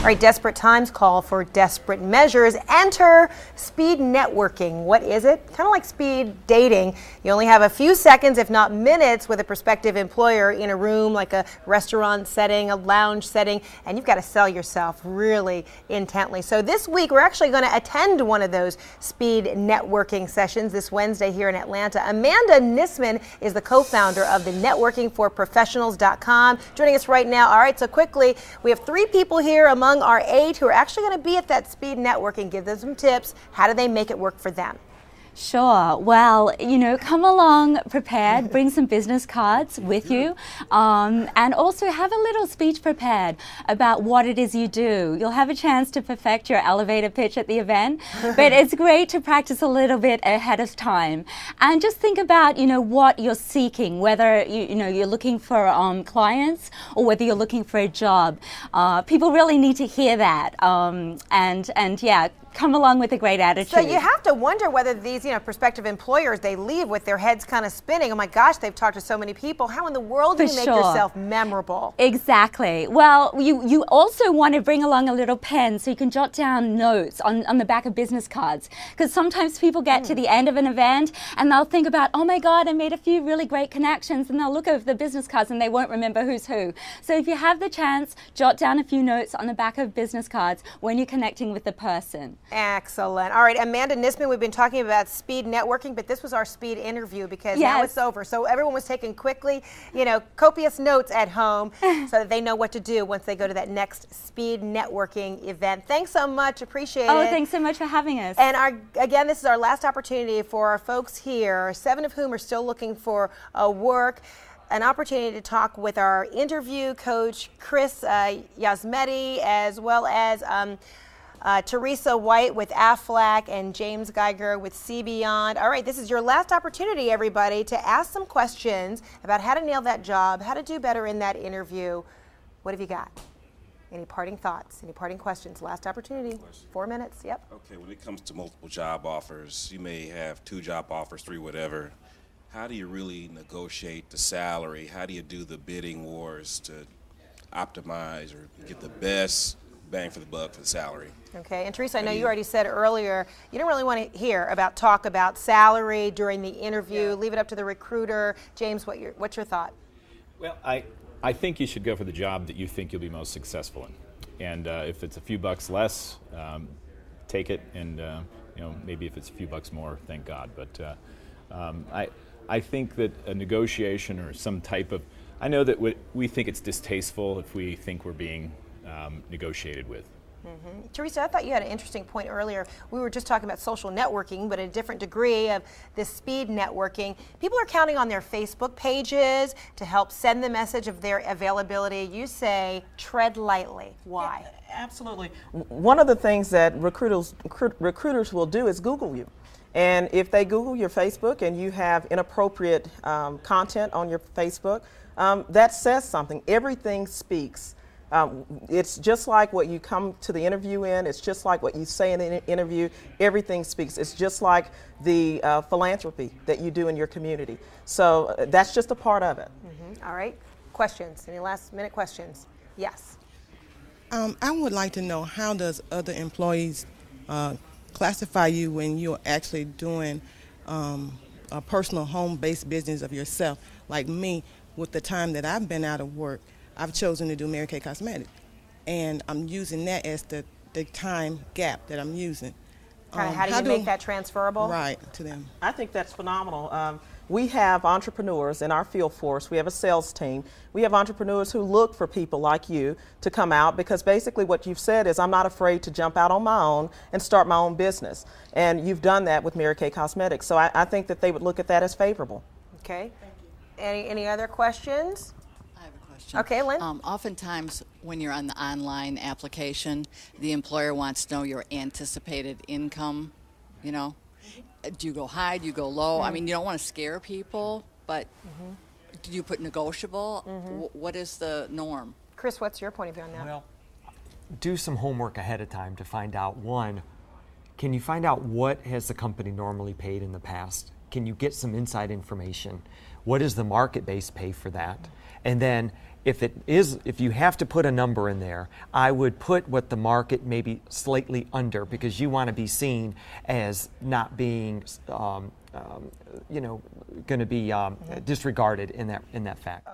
All right, desperate times call for desperate measures. Enter speed networking. What is it? Kind of like speed dating. You only have a few seconds, if not minutes, with a prospective employer in a room like a restaurant setting, a lounge setting, and you've got to sell yourself really intently. So this week, we're actually going to attend one of those speed networking sessions this Wednesday here in Atlanta. Amanda Nissman is the co-founder of the networkingforprofessionals.com. Joining us right now. All right, so quickly, we have 3 people here among our 8 who are actually going to be at that speed networking. Give them some tips. How do they make it work for them? Sure. Well, come along prepared, bring some business cards with you, and also have a little speech prepared about what it is you do. You'll have a chance to perfect your elevator pitch at the event, but it's great to practice a little bit ahead of time. And just think about, what you're seeking, whether you're looking for clients or whether you're looking for a job. People really need to hear that. And yeah, come along with a great attitude. So you have to wonder whether these, prospective employers, they leave with their heads kind of spinning. Oh my gosh, they've talked to so many people. How in the world do you make yourself memorable? Exactly. Well, you also want to bring along a little pen so you can jot down notes on the back of business cards. Because sometimes people get to the end of an event and they'll think about, oh my God, I made a few really great connections, and they'll look over the business cards and they won't remember who's who. So if you have the chance, jot down a few notes on the back of business cards when you're connecting with the person. Excellent. All right, Amanda Nissman, we've been talking about speed networking, but this was our speed interview because now it's over. So everyone was taking quickly, copious notes at home so that they know what to do once they go to that next speed networking event. Thanks so much. Appreciate it. Oh, thanks so much for having us. And again, this is our last opportunity for our folks here, 7 of whom are still looking for work. An opportunity to talk with our interview coach, Chris Yasmeti, as well as Teresa White with AFLAC and James Geiger with CBeyond. All right, this is your last opportunity, everybody, to ask some questions about how to nail that job, how to do better in that interview. What have you got? Any parting thoughts? Any parting questions? Last opportunity. 4 minutes. Yep. Okay, when it comes to multiple job offers, you may have 2 job offers, 3, whatever. How do you really negotiate the salary? How do you do the bidding wars to optimize or get the best bang for the buck for the salary? Okay, and Teresa, I know you already said earlier you don't really want to hear talk about salary during the interview. Yeah. Leave it up to the recruiter. James, what's your thought? Well, I think you should go for the job that you think you'll be most successful in, and if it's a few bucks less, take it, and maybe if it's a few bucks more, thank God. But I think that a negotiation or some type of, I know that we think it's distasteful if we think we're being negotiated with. Mm-hmm. Teresa, I thought you had an interesting point earlier. We were just talking about social networking, but a different degree of this speed networking. People are counting on their Facebook pages to help send the message of their availability. You say tread lightly. Why? Yeah, absolutely. One of the things that recruiters will do is Google you. And if they Google your Facebook and you have inappropriate content on your Facebook, that says something. Everything speaks. It's just like what you come to the interview in. It's just like what you say in the interview. Everything speaks. It's just like the philanthropy that you do in your community. So that's just a part of it. Mm-hmm. All right. Questions? Any last minute questions? Yes. I would like to know, how does other employees classify you when you're actually doing a personal home-based business of yourself? Like me, with the time that I've been out of work, I've chosen to do Mary Kay Cosmetics, and I'm using that as the time gap that I'm using. How do you make that transferable? Right, to them. I think that's phenomenal. We have entrepreneurs in our field force. We have a sales team. We have entrepreneurs who look for people like you to come out, because basically what you've said is, I'm not afraid to jump out on my own and start my own business. And you've done that with Mary Kay Cosmetics. So I think that they would look at that as favorable. Okay. Any other questions? Okay, Lynn. Oftentimes when you're on the online application, the employer wants to know your anticipated income, Do you go high, do you go low? Mm-hmm. I mean, you don't want to scare people, but do you put negotiable? Mm-hmm. What is the norm? Chris, what's your point of view on that? Well, do some homework ahead of time to find out, one, can you find out what has the company normally paid in the past? Can you get some inside information? what does the market-based pay for that? And then if you have to put a number in there, I would put what the market may be slightly under, because you want to be seen as not being, going to be disregarded in that fact.